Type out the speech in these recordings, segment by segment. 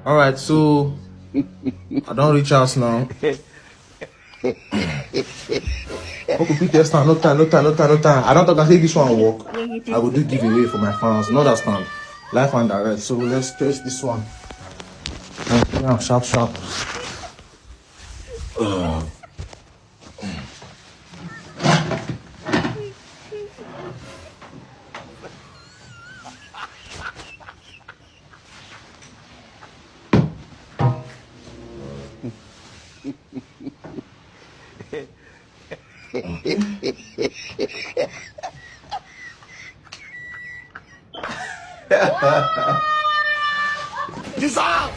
All right, so I don't reach house now. Okay, put this time. No time. I don't talk. I say this one work. I will do giveaway for my fans. Not understand. Life and direct. So let's test this one. Yeah, sharp.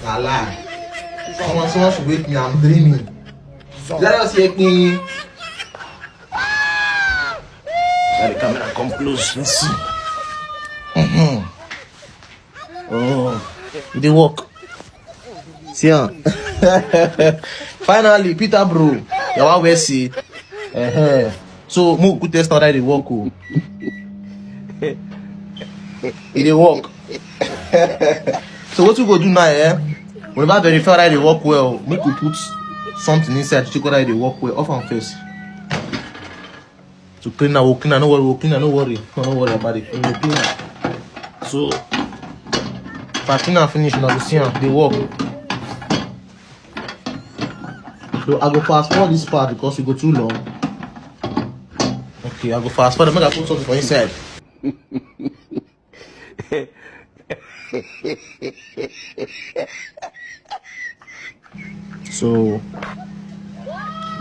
I lie. Someone should wake me. I'm dreaming. Let us hear me. Let the camera come close. Let's see. Oh, it did work. See ya. Finally, Peter bro. You want to see? So, mo good test already work. It did work. So what we go do now, whenever verify that they work well, make we put something inside to check whether they work well. Off and face. To clean now, we'll clean now, no worry about it. We'll clean now. So if I clean and finish, now we see they work. So I go fast forward this part because it go too long. Okay, I go fast forward. Make I put something for inside. So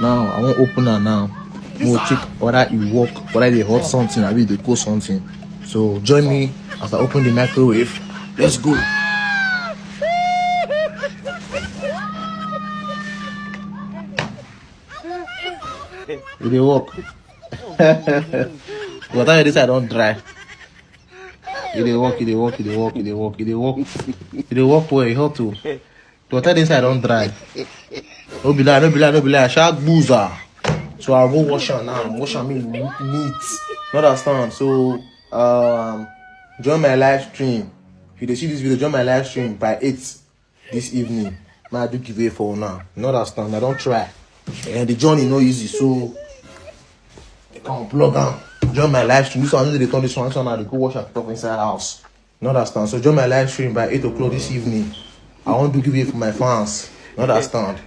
now I won't open her now. We'll check whether it work, whether they hot something, or they cool something. So join me as I open the microwave. Let's go. It dey work. Whatever this I don't dry. It dey work well. You have to. Whatever this I don't dry. No be lie. Shark boozer. So I'll go wash her now. Wash her mean neat. You understand? So join my live stream. If you see this video, join my live stream by 8 this evening. I do giveaway for now. You understand? I don't try. And the journey no easy, so I can't plug on. Join my live stream. This one they turn this one I go wash her stuff inside the house. You understand? So join my live stream by 8 o'clock this evening. I want to give it for my fans. You understand?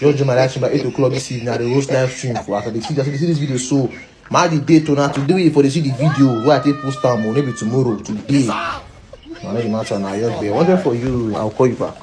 Just join my live stream by 8 o'clock this evening. I the host live stream for after they see this video. So my the date to now to do it for they see the video where I take post time or maybe tomorrow, today. I know you match on now. One day for you, I'll call you back.